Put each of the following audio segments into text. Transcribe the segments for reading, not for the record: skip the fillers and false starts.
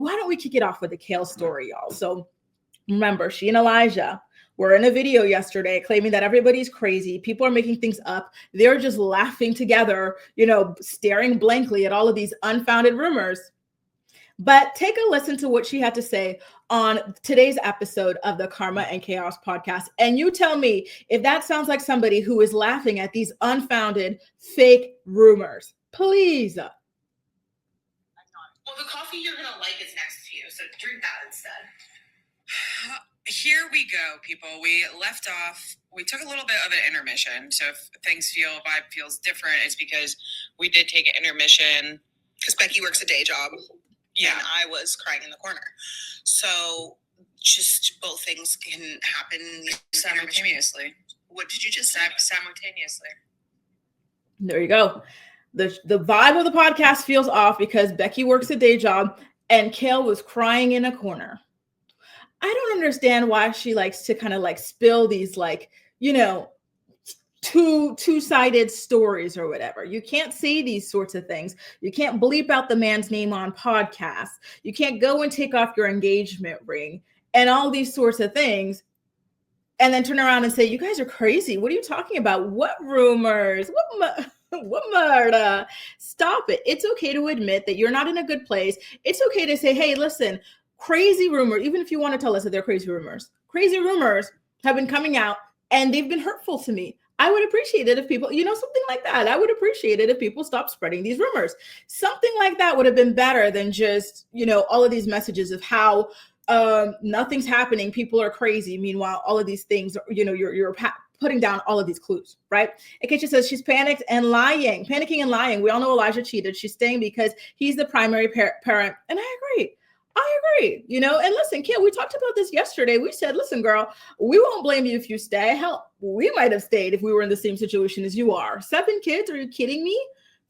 why don't we kick it off with the Kail story, y'all? So remember, she and Elijah were in a video yesterday claiming that everybody's crazy. People are making things up. They're just laughing together, staring blankly at all of these unfounded rumors. But take a listen to what she had to say on today's episode of the Karma and Chaos podcast. And you tell me if that sounds like somebody who is laughing at these unfounded fake rumors. Please. Well, the coffee you're going to like is next to you, so drink that instead. Here we go, people. We left off. We took a little bit of an intermission. So if vibe feels different, it's because we did take an intermission. Because Becky works a day job. Yeah. And I was crying in the corner. So just both things can happen Simultaneously. What did you just say? Simultaneously. There you go. The vibe of the podcast feels off because Becky works a day job and Kail was crying in a corner. I don't understand why she likes to kind of like spill these two-sided stories or whatever. You can't say these sorts of things. You can't bleep out the man's name on podcasts. You can't go and take off your engagement ring and all these sorts of things and then turn around and say, you guys are crazy. What are you talking about? What rumors? What murder? Stop it. It's okay to admit that you're not in a good place. It's okay to say, hey, listen, crazy rumor, even if you want to tell us that they're crazy rumors have been coming out and they've been hurtful to me. I would appreciate it if people, something like that. I would appreciate it if people stopped spreading these rumors. Something like that would have been better than just, all of these messages of how nothing's happening. People are crazy. Meanwhile, all of these things, you're putting down all of these clues, right? Akeisha says she's panicking and lying. We all know Elijah cheated. She's staying because he's the primary parent. And I agree. And listen, Kail, we talked about this yesterday. We said, listen, girl, we won't blame you if you stay. Hell, we might have stayed if we were in the same situation as you are. 7 kids, are you kidding me?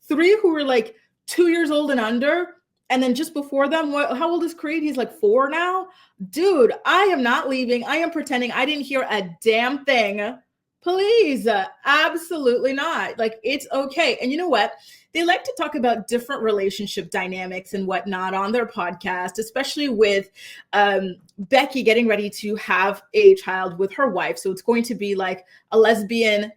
3 who were like 2 years old and under. And then just before them, how old is Creed? He's like 4 now. Dude, I am not leaving. I am pretending I didn't hear a damn thing. Please, absolutely not. Like, it's okay. And you know what? They like to talk about different relationship dynamics and whatnot on their podcast, especially with Becky getting ready to have a child with her wife. So it's going to be like a lesbian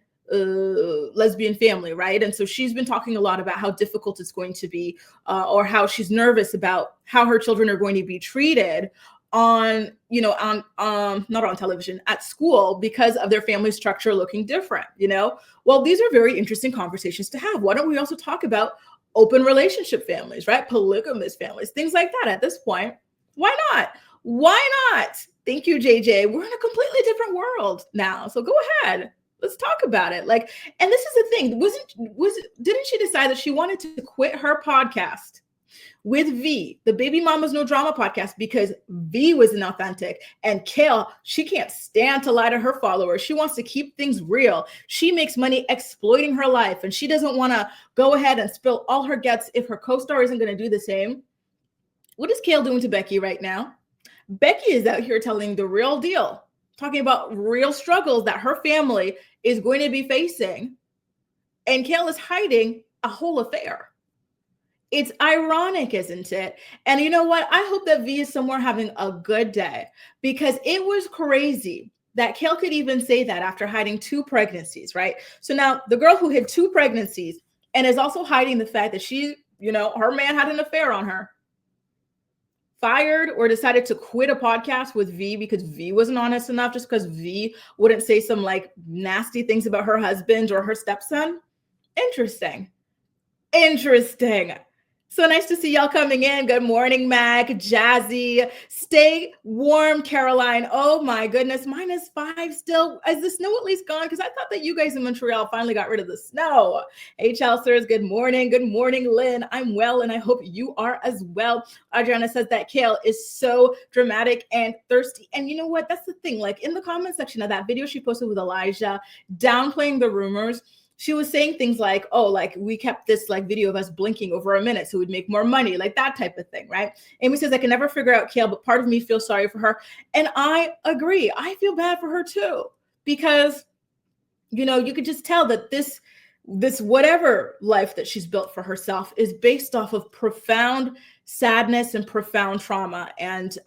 family, right? And so she's been talking a lot about how difficult it's going to be or how she's nervous about how her children are going to be treated on not on television, at school, because of their family structure looking different, Well, these are very interesting conversations to have. Why don't we also talk about open relationship families, right? Polygamous families, things like that at this point. Why not? Thank you, JJ. We're in a completely different world now. So go ahead. Let's talk about it. And this is the thing. Didn't she decide that she wanted to quit her podcast with V, the Baby Mama's No Drama podcast, because V was inauthentic, and Kail, she can't stand to lie to her followers. She wants to keep things real. She makes money exploiting her life, and she doesn't want to go ahead and spill all her guts if her co-star isn't going to do the same. What is Kail doing to Becky right now? Becky is out here telling the real deal, talking about real struggles that her family is going to be facing, and Kail is hiding a whole affair. It's ironic, isn't it? And you know what? I hope that V is somewhere having a good day, because it was crazy that Kail could even say that after hiding 2 pregnancies, right? So now the girl who hid 2 pregnancies and is also hiding the fact that she, her man had an affair on her, fired or decided to quit a podcast with V because V wasn't honest enough, just because V wouldn't say some like nasty things about her husband or her stepson. Interesting. So nice to see y'all coming in. Good morning, Mac, Jazzy. Stay warm, Caroline. Oh my goodness, -5 still. Is the snow at least gone? Because I thought that you guys in Montreal finally got rid of the snow. Hey, Chelsers, good morning. Good morning, Lynn. I'm well, and I hope you are as well. Adriana says that Kail is so dramatic and thirsty. And you know what? That's the thing. Like, in the comment section of that video she posted with Elijah, downplaying the rumors, she was saying things like, oh, like we kept this like video of us blinking over a minute so we'd make more money, like that type of thing, right? Amy says, I can never figure out Kail, but part of me feels sorry for her. And I agree. I feel bad for her too, because, you could just tell that this whatever life that she's built for herself is based off of profound sadness and profound trauma. And,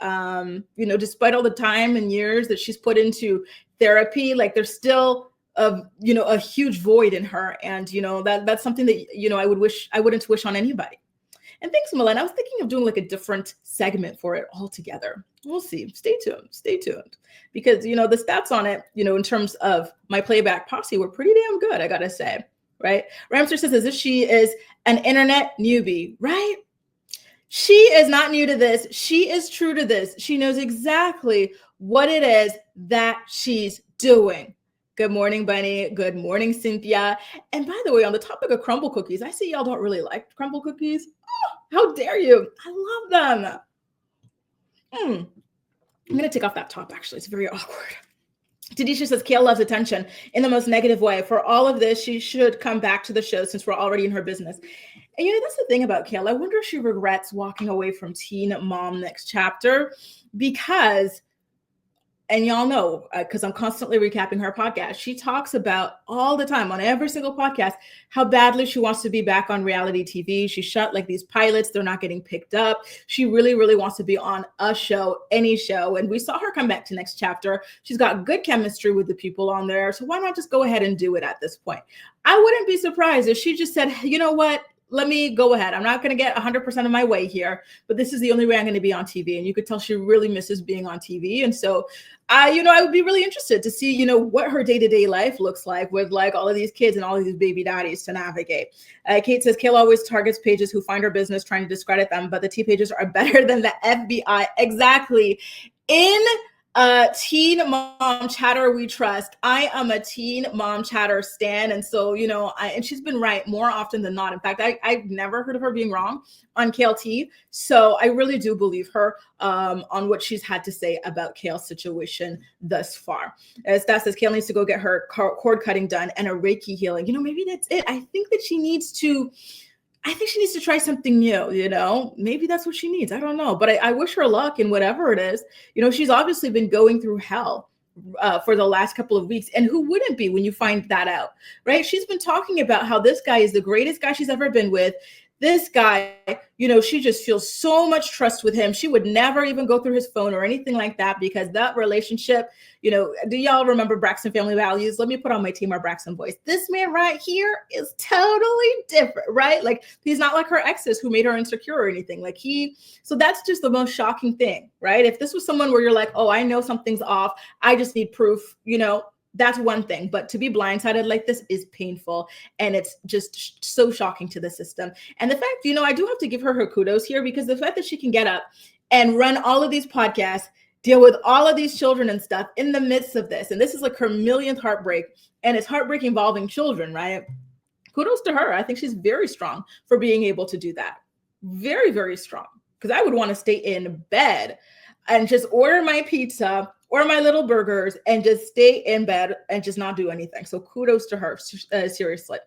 despite all the time and years that she's put into therapy, like there's still a huge void in her. And, that's something that, I wouldn't wish on anybody. And thanks, Milan. I was thinking of doing like a different segment for it altogether. We'll see. Stay tuned. Because, the stats on it, in terms of my playback posse were pretty damn good, I gotta say, right? Ramster says, as if she is an internet newbie, right? She is not new to this. She is true to this. She knows exactly what it is that she's doing. Good morning, Bunny. Good morning, Cynthia. And by the way, on the topic of crumble cookies, I see y'all don't really like crumble cookies. Oh, how dare you? I love them. I'm going to take off that top, actually. It's very awkward. Tadisha says, Kail loves attention in the most negative way. For all of this, she should come back to the show since we're already in her business. And that's the thing about Kail. I wonder if she regrets walking away from Teen Mom next chapter because, and y'all know, because I'm constantly recapping her podcast, she talks about all the time on every single podcast how badly she wants to be back on reality TV. She shot like these pilots. They're not getting picked up. She really, really wants to be on a show, any show. And we saw her come back to next chapter. She's got good chemistry with the people on there. So why not just go ahead and do it at this point? I wouldn't be surprised if she just said, you know what? Let me go ahead. I'm not going to get 100% of my way here, but this is the only way I'm going to be on TV. And you could tell she really misses being on TV. And so I would be really interested to see, what her day-to-day life looks like with like all of these kids and all of these baby daddies to navigate. Kate says, Kail always targets pages who find her business trying to discredit them, but the T pages are better than the FBI. Exactly. In Teen Mom Chatter we trust. I am a Teen Mom Chatter stan. And so, and she's been right more often than not. In fact, I've never heard of her being wrong on Kail T. So I really do believe her on what she's had to say about Kail's situation thus far. As Stas says, Kail needs to go get her cord cutting done and a Reiki healing. Maybe that's it. I think she needs to try something new, maybe that's what she needs. I don't know, but I wish her luck in whatever it is. She's obviously been going through hell for the last couple of weeks. And who wouldn't be when you find that out, right? She's been talking about how this guy is the greatest guy she's ever been with. This guy, she just feels so much trust with him. She would never even go through his phone or anything like that because that relationship, do y'all remember Braxton Family Values? Let me put on my Tamar Braxton voice. This man right here is totally different, right? Like he's not like her exes who made her insecure or anything. So that's just the most shocking thing, right? If this was someone where you're like, oh, I know something's off, I just need proof, that's one thing, but to be blindsided like this is painful. And it's just so shocking to the system. And the fact, I do have to give her kudos here because the fact that she can get up and run all of these podcasts, deal with all of these children and stuff in the midst of this. And this is like her millionth heartbreak, and it's heartbreak involving children, right? Kudos to her. I think she's very strong for being able to do that. Very, very strong. Because I would want to stay in bed and just order my pizza or my little burgers and just stay in bed and just not do anything. So kudos to her, seriously.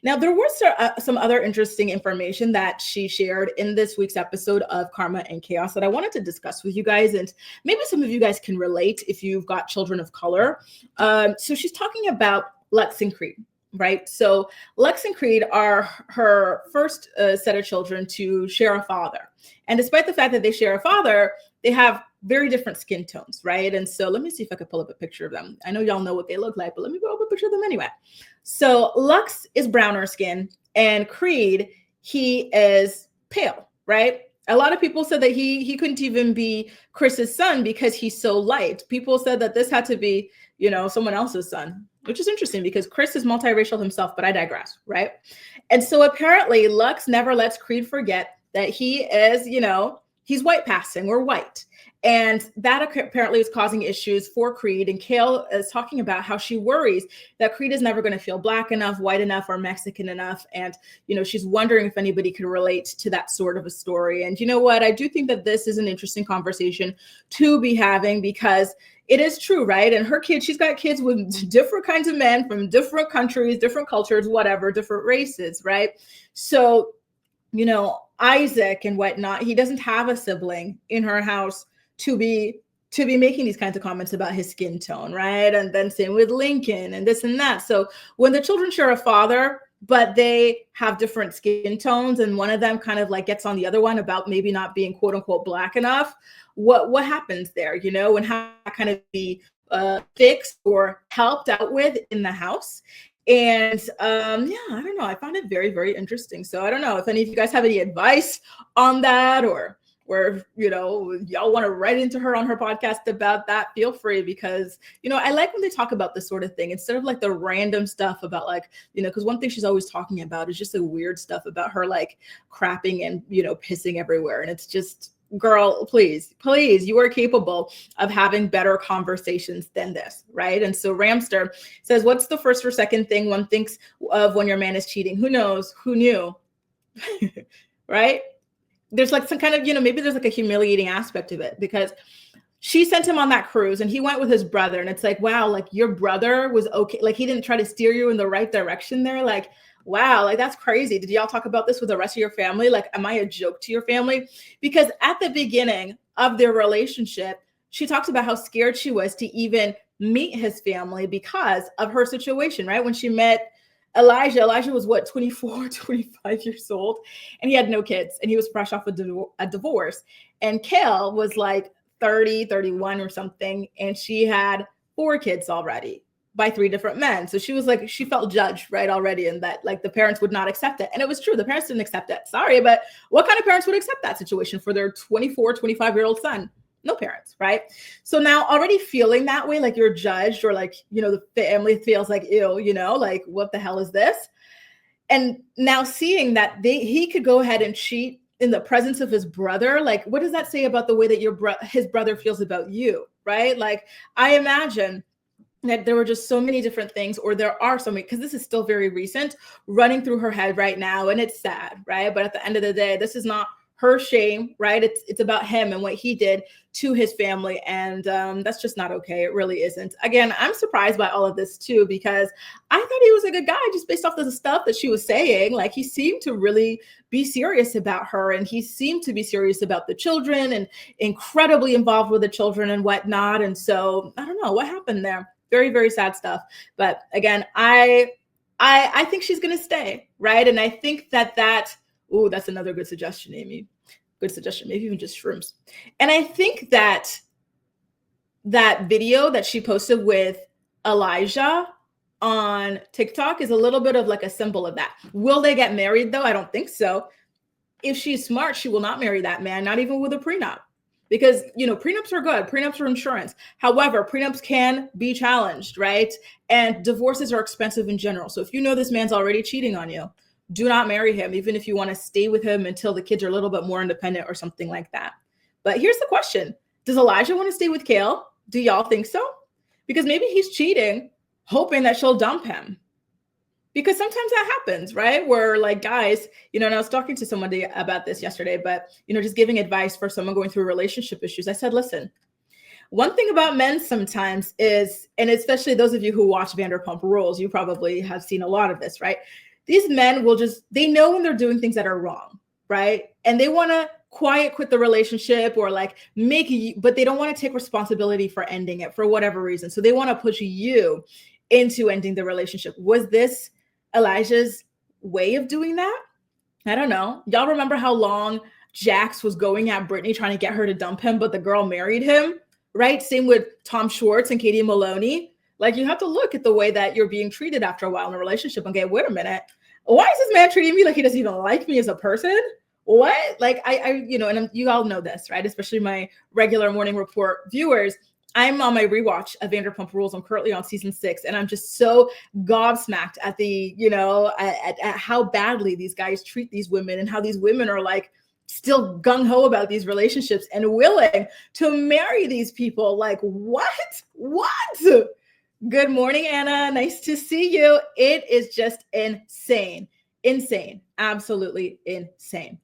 Now, there was some other interesting information that she shared in this week's episode of Karma and Chaos that I wanted to discuss with you guys. And maybe some of you guys can relate if you've got children of color. So she's talking about Lex and Creed, right? So Lex and Creed are her first set of children to share a father. And despite the fact that they share a father, they have very different skin tones, right? And so let me see if I could pull up a picture of them. I know y'all know what they look like, but let me pull up a picture of them anyway. So Lux is browner skin and Creed, he is pale, right? A lot of people said that he couldn't even be Chris's son because he's so light. People said that this had to be, someone else's son, which is interesting because Chris is multiracial himself, but I digress, right? And so apparently Lux never lets Creed forget that he is, he's white passing or white. And that apparently is causing issues for Creed. And Kail is talking about how she worries that Creed is never going to feel black enough, white enough, or Mexican enough. And, she's wondering if anybody can relate to that sort of a story. And you know what? I do think that this is an interesting conversation to be having because it is true, right? And her kids, she's got kids with different kinds of men from different countries, different cultures, whatever, different races, right? So, Isaac and whatnot, he doesn't have a sibling in her house to be making these kinds of comments about his skin tone, right? And then same with Lincoln and this and that. So when the children share a father, but they have different skin tones, and one of them kind of like gets on the other one about maybe not being quote unquote black enough. What happens there, you know, and how that kind of be fixed or helped out with in the house. And yeah, I don't know. I found it very, very interesting. So I don't know if any of you guys have any advice on that, or where, you know, y'all want to write into her on her podcast about that, feel free, because, you know, I like when they talk about this sort of thing instead of like the random stuff about like, you know, because one thing she's always talking about is just the weird stuff about her like crapping and, you know, pissing everywhere. And it's just, girl, please, you are capable of having better conversations than this, right? And so Ramster says, what's the first or second thing one thinks of when your man is cheating? Who knows? Who knew? Right? There's like some kind of, you know, maybe there's like a humiliating aspect of it, because she sent him on that cruise and he went with his brother. And it's like, wow, like your brother was okay. Like he didn't try to steer you in the right direction there. Like, wow, like that's crazy. Did y'all talk about this with the rest of your family? Like, am I a joke to your family? Because at the beginning of their relationship, she talks about how scared she was to even meet his family because of her situation, right? When she met Elijah was what, 24, 25 years old, and he had no kids and he was fresh off a divorce. And Kail was like 30, 31 or something. And she had 4 kids already by 3 different men. So she was like, she felt judged right already, and that like the parents would not accept it. And it was true. The parents didn't accept it. Sorry, but what kind of parents would accept that situation for their 24, 25-year-old son? No parents, right? So now already feeling that way, like you're judged, or like, you know, the family feels like, ew, you know, like what the hell is this? And now seeing that he could go ahead and cheat in the presence of his brother, like what does that say about the way that his brother feels about you, right? Like I imagine that there were just so many different things, or there are so many, because this is still very recent, running through her head right now, and it's sad, right? But at the end of the day, this is not her shame, right? It's about him and what he did to his family, and that's just not okay. It really isn't. Again, I'm surprised by all of this too, because I thought he was a good guy just based off of the stuff that she was saying. Like he seemed to really be serious about her, and he seemed to be serious about the children and incredibly involved with the children and whatnot. And so I don't know what happened there. Very, very sad stuff. But again, I think she's going to stay, right? And I think that's another good suggestion, Amy. Good suggestion. Maybe even just shrooms. And I think that video that she posted with Elijah on TikTok is a little bit of like a symbol of that. Will they get married though? I don't think so. If she's smart, she will not marry that man, not even with a prenup. Because, you know, prenups are good. Prenups are insurance. However, prenups can be challenged, right? And divorces are expensive in general. So if you know this man's already cheating on you, do not marry him, even if you want to stay with him until the kids are a little bit more independent or something like that. But here's the question. Does Elijah want to stay with Kail? Do y'all think so? Because maybe he's cheating, hoping that she'll dump him. Because sometimes that happens, right? Where like guys, you know, and I was talking to somebody about this yesterday, but, you know, just giving advice for someone going through relationship issues. I said, listen, one thing about men sometimes is, and especially those of you who watch Vanderpump Rules, you probably have seen a lot of this, right? These men will they know when they're doing things that are wrong, right? And they want to quit the relationship, or like but they don't want to take responsibility for ending it for whatever reason. So they want to push you into ending the relationship. Was this Elijah's way of doing that? I don't know. Y'all remember how long Jax was going at Brittany trying to get her to dump him, but the girl married him, right? Same with Tom Schwartz and Katie Maloney. Like you have to look at the way that you're being treated after a while in a relationship and wait a minute. Why is this man treating me like he doesn't even like me as a person? What? Like I you know, and you all know this, right? Especially my regular morning report viewers. I'm on my rewatch of Vanderpump Rules. I'm currently on season 6, and I'm just so gobsmacked at the, you know, at how badly these guys treat these women, and how these women are like still gung-ho about these relationships and willing to marry these people. Like, what? Good morning, Anna. Nice to see you. It is just insane. Absolutely insane.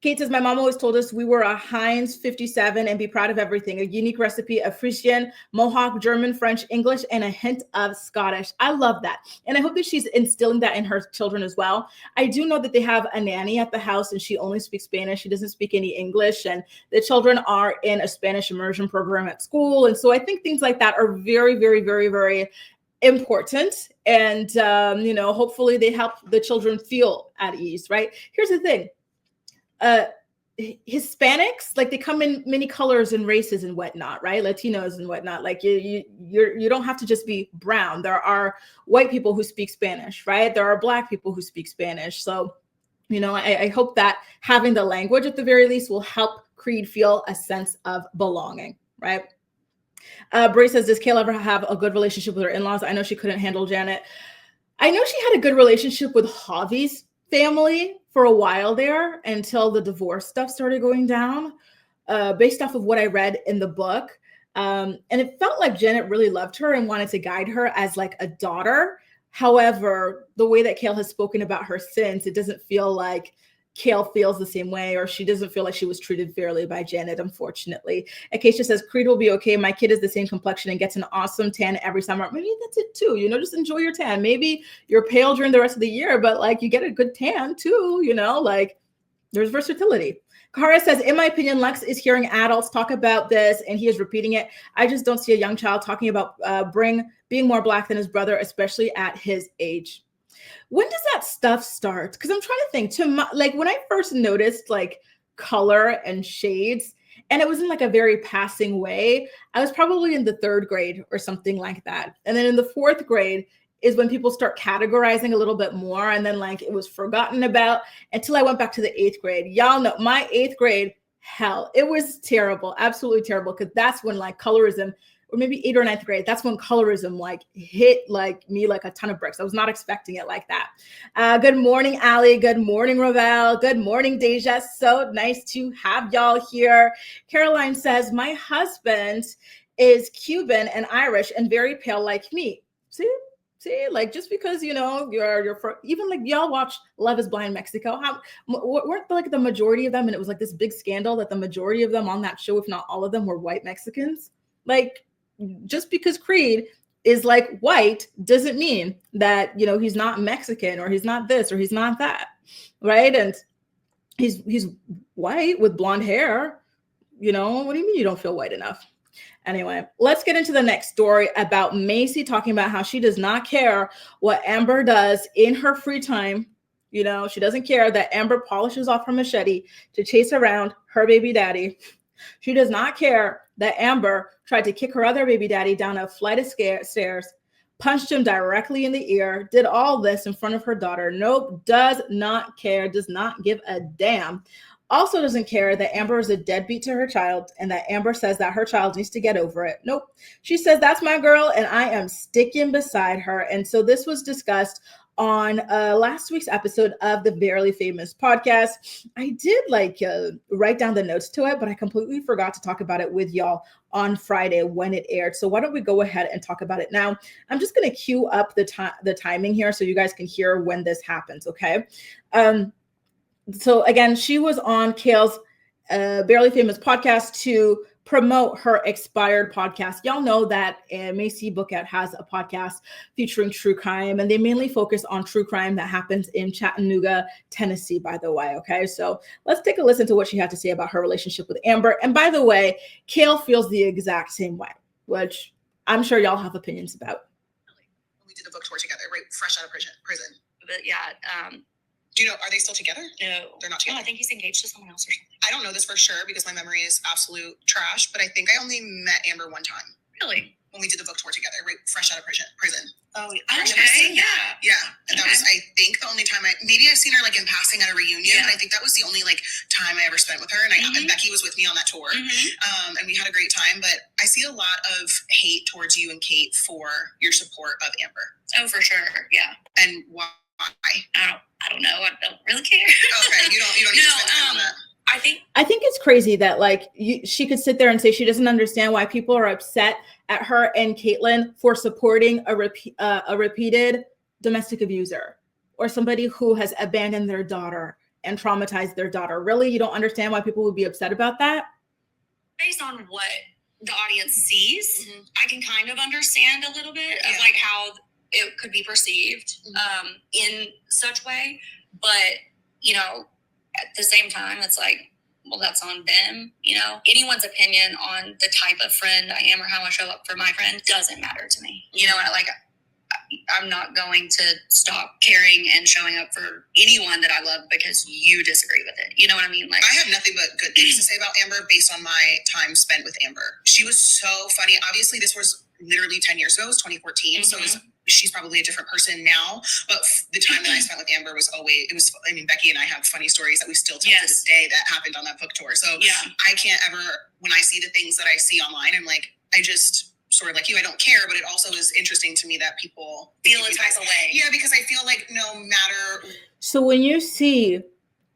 Kate says, my mom always told us we were a Heinz 57 and be proud of everything. A unique recipe of Frisian, Mohawk, German, French, English, and a hint of Scottish. I love that. And I hope that she's instilling that in her children as well. I do know that they have a nanny at the house, and she only speaks Spanish. She doesn't speak any English. And the children are in a Spanish immersion program at school. And so I think things like that are very, very, very, very important, and hopefully they help the children feel at ease, right? Here's the thing. Hispanics, like, they come in many colors and races and whatnot, right? Latinos and whatnot. Like, you don't have to just be brown. There are white people who speak Spanish, right? There are Black people who speak Spanish. So, I hope that having the language at the very least will help Creed feel a sense of belonging, right? Bray says, does Kail ever have a good relationship with her in-laws? I know she couldn't handle Janet. I know she had a good relationship with Javi's family for a while there until the divorce stuff started going down, based off of what I read in the book. And it felt like Janet really loved her and wanted to guide her as like a daughter. However, the way that Kail has spoken about her since, it doesn't feel like Kail feels the same way, or she doesn't feel like she was treated fairly by Janet, unfortunately. Acacia says, Creed will be okay. My kid is the same complexion and gets an awesome tan every summer. Maybe that's it too. Just enjoy your tan. Maybe you're pale during the rest of the year, but like, you get a good tan too, like, there's versatility. Kara says, in my opinion, Lex is hearing adults talk about this and he is repeating it. I just don't see a young child talking about being more Black than his brother, especially at his age. When does that stuff start? Because I'm trying to think. Like, when I first noticed like color and shades, and it was in like a very passing way, I was probably in the 3rd grade or something like that. And then in the 4th grade is when people start categorizing a little bit more, and then like it was forgotten about until I went back to the 8th grade. Y'all know my 8th grade, hell, it was terrible, absolutely terrible, because that's when like colorism, or maybe 8th or 9th grade, that's when colorism like hit like me like a ton of bricks. I was not expecting it like that. Good morning, Allie. Good morning, Ravel. Good morning, Deja. So nice to have y'all here. Caroline says, my husband is Cuban and Irish and very pale like me. See, like, just because you're even like, y'all watch Love is Blind Mexico, weren't like the majority of them, and it was like this big scandal that the majority of them on that show, if not all of them, were white Mexicans. Like, just because Creed is like white doesn't mean that he's not Mexican, or he's not this, or he's not that, right? And he's white with blonde hair. What do you mean you don't feel white enough? Anyway, let's get into the next story about Maci talking about how she does not care what Amber does in her free time. She doesn't care that Amber polishes off her machete to chase around her baby daddy. She does not care that Amber tried to kick her other baby daddy down a flight of stairs, punched him directly in the ear, did all this in front of her daughter. Nope, does not care, does not give a damn. Also doesn't care that Amber is a deadbeat to her child, and that Amber says that her child needs to get over it. Nope. She says, that's my girl, and I am sticking beside her. And so this was discussed on last week's episode of the Barely Famous podcast. I did write down the notes to it, but I completely forgot to talk about it with y'all on Friday when it aired. So why don't we go ahead and talk about it now? I'm just going to cue up the timing here so you guys can hear when this happens, okay? So again, she was on Kail's Barely Famous podcast to promote her expired podcast. Y'all know that Maci Bookout has a podcast featuring true crime, and they mainly focus on true crime that happens in Chattanooga, Tennessee, by the way. Okay, so let's take a listen to what she had to say about her relationship with Amber. And by the way, Kail feels the exact same way, which I'm sure y'all have opinions about. We did the book tour together, right? Fresh out of prison. But yeah, do you know, are they still together? no, They're not together. No, I think he's engaged to someone else or something. I don't know this for sure because my memory is absolute trash, but I think I only met Amber one time. Really? When we did the book tour together, right? Fresh out of prison. Oh, Okay, yeah. Yeah. And that was, I think, the only time maybe I've seen her like in passing at a reunion, but I think that was the only like time I ever spent with her. And and Becky was with me on that tour. And we had a great time, but I see a lot of hate towards you and Kate for your support of Amber. Oh, for sure. Yeah. And why? I don't know. I don't really care. Okay, you don't need to spend time on that. I think it's crazy that she could sit there and say she doesn't understand why people are upset at her and Caitlyn for supporting a repeated domestic abuser or somebody who has abandoned their daughter and traumatized their daughter. Really, you don't understand why people would be upset about that? Based on what the audience sees, I can kind of understand a little bit of like how it could be perceived in such way, but at the same time, it's like, well, that's on them. Anyone's opinion on the type of friend I am or how I show up for my friend doesn't matter to me. I'm not going to stop caring and showing up for anyone that I love because you disagree with it. You know what I mean? Like, I have nothing but good things to say about Amber based on my time spent with Amber. She was so funny. Obviously, this was literally 10 years ago. It was 2014. So she's probably a different person now. But the time that I spent with Amber was always, I mean, Becky and I have funny stories that we still tell to this day that happened on that book tour. So I can't ever, when I see the things that I see online, I'm like, I just sort of like you, I don't care, but it also is interesting to me that people feel a type of way. Yeah, because I feel like no matter. So when you see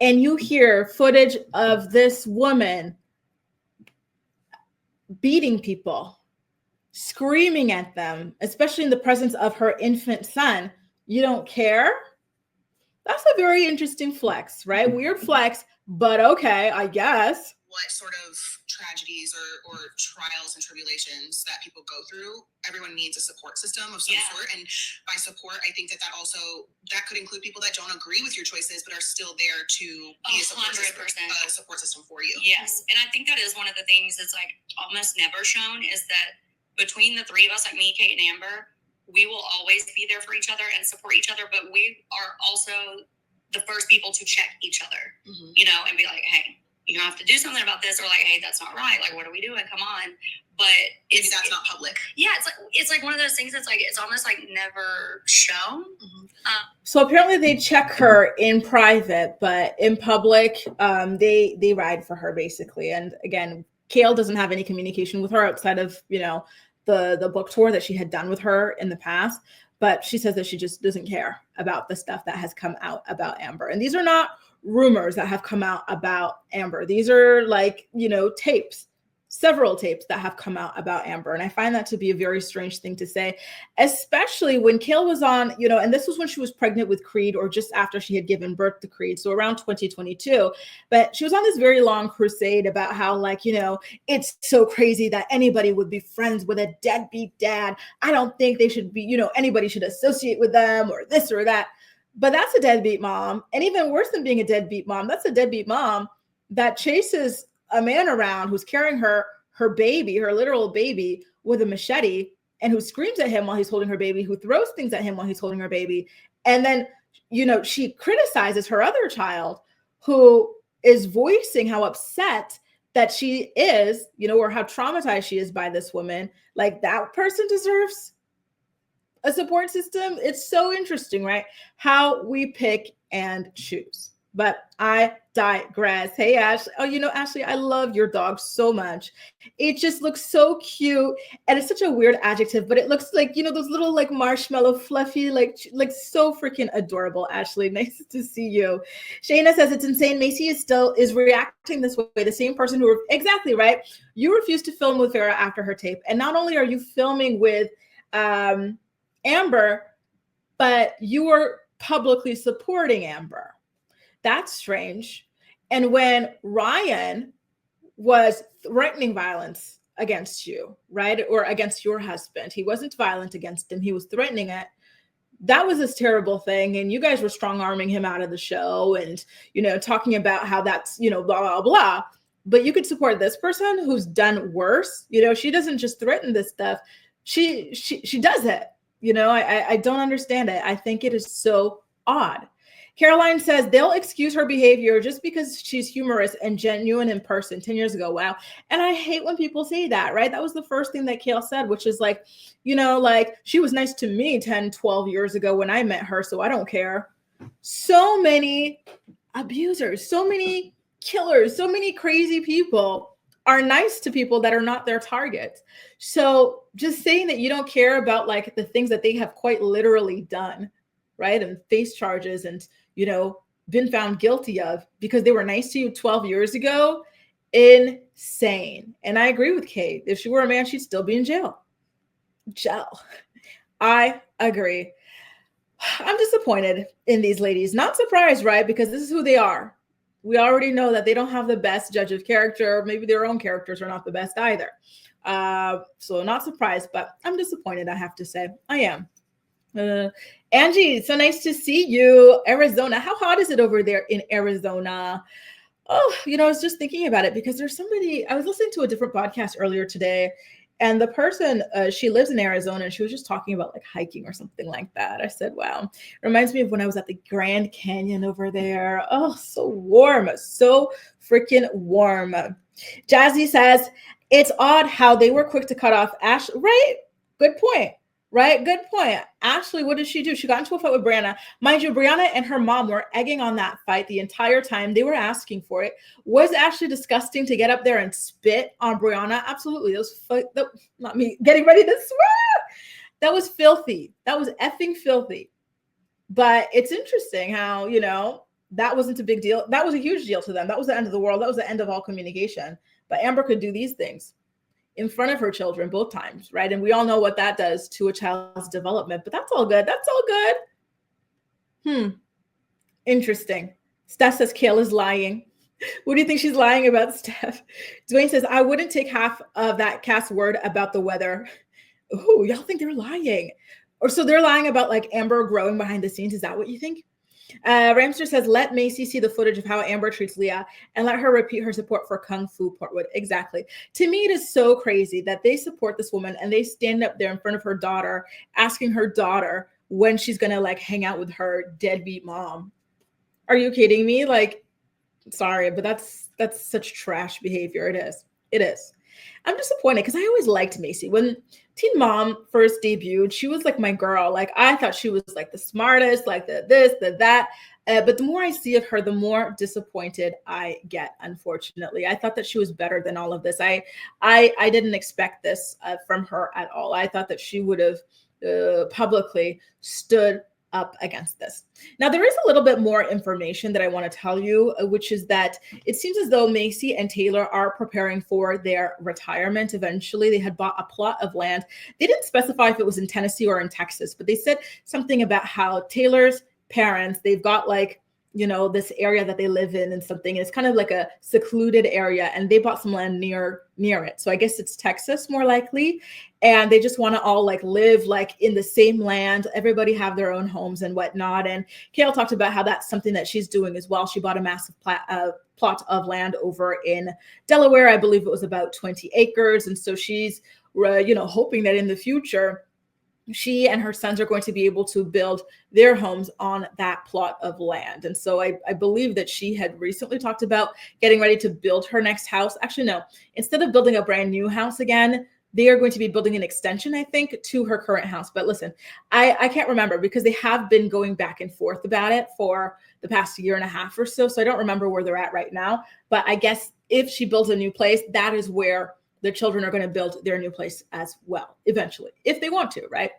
and you hear footage of this woman beating people, screaming at them, especially in the presence of her infant son, you don't care? That's a very interesting flex, right? Weird flex, but okay, I guess. What sort of tragedies or trials and tribulations that people go through, everyone needs a support system of some sort. And by support, I think that also, that could include people that don't agree with your choices, but are still there to be a support system for you. Yes. And I think that is one of the things that's like almost never shown, is that between the three of us, like me, Kate, and Amber, we will always be there for each other and support each other, but we are also the first people to check each other, you know, and be like, hey, you have to do something about this, or like, hey, that's not right. Like, what are we doing? Come on. But that's not public. Yeah, it's like one of those things that's like, it's almost like never shown. So apparently they check her in private, but in public, they ride for her basically. And again, Kail doesn't have any communication with her outside of, you know, the book tour that she had done with her in the past. But she says that she just doesn't care about the stuff that has come out about Amber. And these are not rumors that have come out about Amber. These are like, you know, tapes, several tapes that have come out about Amber. And I find that to be a very strange thing to say, especially when Kail was on, you know, and this was when she was pregnant with Creed, or just after she had given birth to Creed. So around 2022, but she was on this very long crusade about how, like, you know, it's so crazy that anybody would be friends with a deadbeat dad. I don't think they should be, you know, anybody should associate with them or this or that. But that's a deadbeat mom. And even worse than being a deadbeat mom, that's a deadbeat mom that chases a man around who's carrying her baby, her literal baby, with a machete, and who screams at him while he's holding her baby, who throws things at him while he's holding her baby. And then, you know, she criticizes her other child, who is voicing how upset that she is, you know, or how traumatized she is by this woman. Like, that person deserves a support system. It's so interesting, right? How we pick and choose. But I digress. Hey, Ash. Oh, you know, Ashley, I love your dog so much. It just looks so cute. And it's such a weird adjective, but it looks like, you know, those little like marshmallow fluffy, like so freaking adorable. Ashley, nice to see you. Shayna says it's insane. Maci is reacting this way. The same person who, exactly right. You refused to film with Vera after her tape. And not only are you filming with Amber, but you were publicly supporting Amber. That's strange. And when Ryan was threatening violence against you, right? Or against your husband, he wasn't violent against him. He was threatening it. That was this terrible thing. And you guys were strong arming him out of the show and, you know, talking about how that's, you know, blah, blah, blah. But you could support this person who's done worse. You know, she doesn't just threaten this stuff. She does it. You know, I don't understand it. I think it is so odd. Caroline says they'll excuse her behavior just because she's humorous and genuine in person 10 years ago. Wow. And I hate when people say that, right? That was the first thing that Kail said, which is like, you know, like, she was nice to me 10, 12 years ago when I met her, so I don't care. So many abusers, so many killers, so many crazy people are nice to people that are not their targets. So just saying that you don't care about like the things that they have quite literally done, right? And face charges and, you know, been found guilty of because they were nice to you 12 years ago, insane. And I agree with Kate. If she were a man, she'd still be in jail. I agree. I'm disappointed in these ladies. Not surprised, right? Because this is who they are. We already know that they don't have the best judge of character. Maybe their own characters are not the best either. So not surprised, but I'm disappointed, I have to say. I am. Angie, so nice to see you. Arizona. How hot is it over there in Arizona? Oh, you know, I was just thinking about it because there's somebody, I was listening to a different podcast earlier today, And the person, she lives in Arizona, and she was just talking about like hiking or something like that. I said, wow, reminds me of when I was at the Grand Canyon over there. Oh, so warm, so freaking warm. Jazzy says, it's odd how they were quick to cut off Ash. Right? Good point. Right? Good point. Ashley, what did she do? She got into a fight with Brianna. Mind you, Brianna and her mom were egging on that fight the entire time. They were asking for it. Was Ashley disgusting to get up there and spit on Brianna? Absolutely. Not me getting ready to swear. That was filthy. That was effing filthy. But it's interesting how, you know, that wasn't a big deal. That was a huge deal to them. That was the end of the world. That was the end of all communication. But Amber could do these things in front of her children both times, right? And we all know what that does to a child's development, but that's all good. That's all good. Interesting. Steph says Kail is lying. What do you think she's lying about, Steph? Dwayne says, I wouldn't take half of that cast word about the weather. Oh, y'all think they're lying. Or so they're lying about like Amber growing behind the scenes. Is that what you think? Ramster says, let Maci see the footage of how Amber treats Leah and let her repeat her support for Kung Fu Portwood. Exactly. To me, it is so crazy that they support this woman and they stand up there in front of her daughter, asking her daughter when she's going to like hang out with her deadbeat mom. Are you kidding me? Like, sorry, but that's such trash behavior. It is. It is. I'm disappointed because I always liked Maci. When Teen Mom first debuted, she was like my girl. Like I thought she was like the smartest, like the this, the that. But the more I see of her, the more disappointed I get. Unfortunately, I thought that she was better than all of this. I didn't expect this from her at all. I thought that she would have publicly stood up against this. Now, there is a little bit more information that I want to tell you, which is that it seems as though Maci and Taylor are preparing for their retirement. Eventually, they had bought a plot of land. They didn't specify if it was in Tennessee or in Texas, but they said something about how Taylor's parents, they've got like, you know, this area that they live in and something. It's kind of like a secluded area, and they bought some land near it. So I guess it's Texas more likely. And they just want to all like live like in the same land. Everybody have their own homes and whatnot. And Kail talked about how that's something that she's doing as well. She bought a massive plot of land over in Delaware. I believe it was about 20 acres. And so she's, hoping that in the future, she and her sons are going to be able to build their homes on that plot of land. And so I believe that she had recently talked about getting ready to build her next house. Actually, no, instead of building a brand new house again, they are going to be building an extension, I think, to her current house. But listen, I can't remember because they have been going back and forth about it for the past year and a half or so. So I don't remember where they're at right now. But I guess if she builds a new place, that is where the children are going to build their new place as well, eventually, if they want to, right?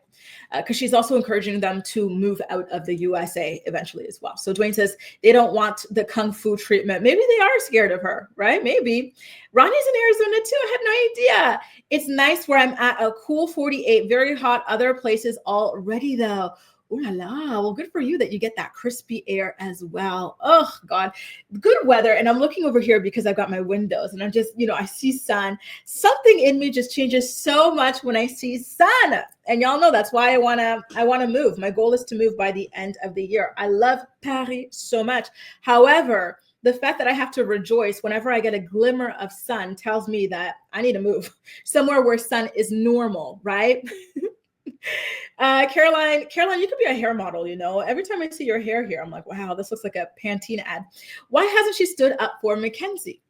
Because she's also encouraging them to move out of the USA eventually as well. So Dwayne says they don't want the Kung Fu treatment. Maybe they are scared of her, right? Maybe. Ronnie's in Arizona too. I had no idea. It's nice where I'm at, a cool 48, very hot. Other places already though. Ooh la la. Well, good for you that you get that crispy air as well. Oh God, good weather. And I'm looking over here because I've got my windows and I'm just, I see sun. Something in me just changes so much when I see sun. And y'all know that's why I want to move. My goal is to move by the end of the year. I love Paris so much. However, the fact that I have to rejoice whenever I get a glimmer of sun tells me that I need to move somewhere where sun is normal, right? Caroline, you could be a hair model, Every time I see your hair here, I'm like, wow, this looks like a Pantene ad. Why hasn't she stood up for Mackenzie?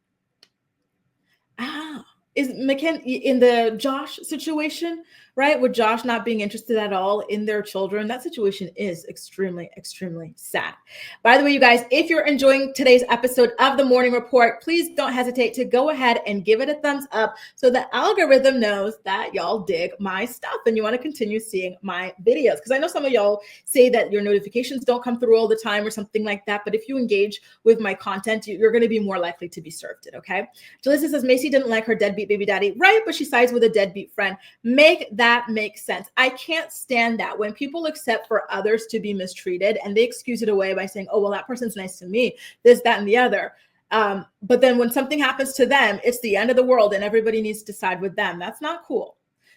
Is Mackenzie in the Josh situation, right? With Josh not being interested at all in their children, that situation is extremely, extremely sad. By the way, you guys, if you're enjoying today's episode of the Morning Report, please don't hesitate to go ahead and give it a thumbs up so the algorithm knows that y'all dig my stuff and you want to continue seeing my videos. Because I know some of y'all say that your notifications don't come through all the time or something like that. But if you engage with my content, you're going to be more likely to be served it, okay? Jalissa says, Maci didn't like her deadbeat baby daddy, right? But she sides with a deadbeat friend. Make that make sense. I can't stand that when people accept for others to be mistreated and they excuse it away by saying, oh, well, that person's nice to me, this, that, and the other. But then when something happens to them, it's the end of the world and everybody needs to side with them. That's not cool.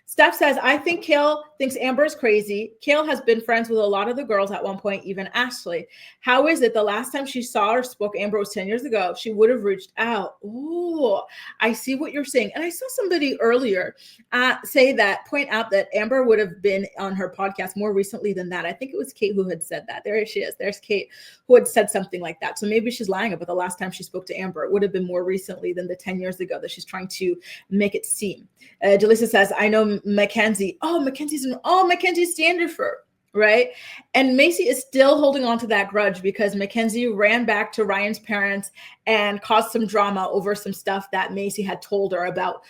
Steph says, I think Kail thinks Amber is crazy. Kail has been friends with a lot of the girls at one point, even Ashley. How is it the last time she saw or spoke Amber was 10 years ago? She would have reached out. Oh, I see what you're saying. And I saw somebody earlier point out that Amber would have been on her podcast more recently than that. I think it was Kate who had said that. There she is. There's Kate who had said something like that. So maybe she's lying about the last time she spoke to Amber. It would have been more recently than the 10 years ago that she's trying to make it seem. Jalissa says, I know Mackenzie. Oh, Mackenzie's Standifer, right? And Maci is still holding on to that grudge because Mackenzie ran back to Ryan's parents and caused some drama over some stuff that Maci had told her about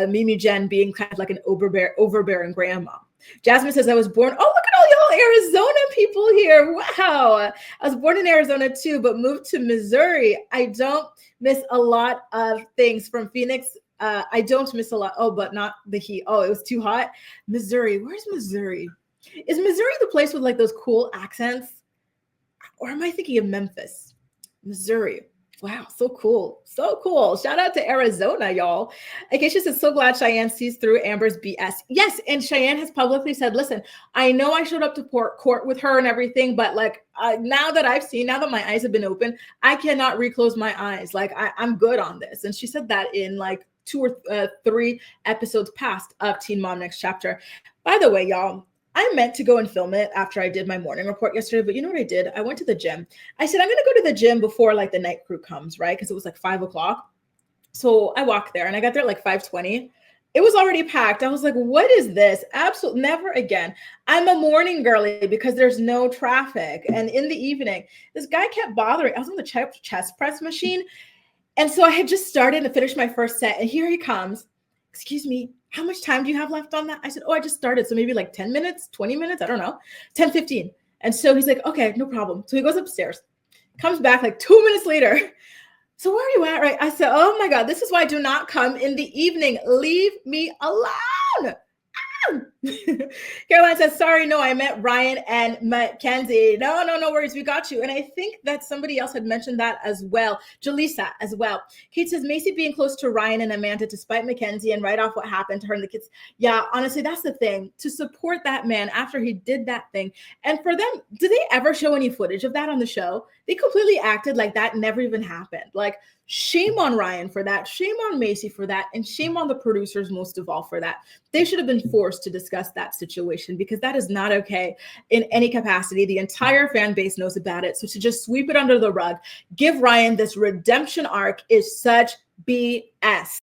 Mimi Jen being kind of like an overbearing grandma. Jasmine says, I was born, oh, look at all y'all Arizona people here. Wow. I was born in Arizona too, but moved to Missouri. I don't miss a lot of things from Phoenix. I don't miss a lot. Oh, but not the heat. Oh, it was too hot. Missouri. Where's Missouri? Is Missouri the place with like those cool accents? Or am I thinking of Memphis? Missouri. Wow, so cool. So cool. Shout out to Arizona, y'all. Acacia says, so glad Cheyenne sees through Amber's BS. Yes, and Cheyenne has publicly said, listen, I know I showed up to court with her and everything, but like now that my eyes have been open, I cannot reclose my eyes. Like I'm good on this. And she said that in like 2 or 3 episodes past of Teen Mom Next Chapter. By the way, y'all, I meant to go and film it after I did my morning report yesterday, but you know what I did? I went to the gym. I said, I'm going to go to the gym before like the night crew comes, right? Because it was like 5:00. So I walked there and I got there at like 5:20. It was already packed. I was like, what is this? Absolutely never again. I'm a morning girly because there's no traffic. And in the evening, this guy kept bothering. I was on the chest press machine. And so I had just started to finish my first set. And here he comes. Excuse me, how much time do you have left on that? I said, I just started. So maybe like 10 minutes, 20 minutes. I don't know, 10, 15. And so he's like, okay, no problem. So he goes upstairs, comes back like 2 minutes later. So where are you at? Right. I said, oh my God, this is why I do not come in the evening. Leave me alone. Caroline says, sorry, no, I meant Ryan and Mackenzie. No worries. We got you. And I think that somebody else had mentioned that as well. Jaleesa as well. Kate says, Maci being close to Ryan and Amanda despite Mackenzie and right off what happened to her and the kids. Yeah, honestly, that's the thing. To support that man after he did that thing. And for them, did they ever show any footage of that on the show? They completely acted like that never even happened. Like, shame on Ryan for that. Shame on Maci for that. And shame on the producers most of all for that. They should have been forced to discuss that situation because that is not okay in any capacity. The entire fan base knows about it. So to just sweep it under the rug, give Ryan this redemption arc is such BS.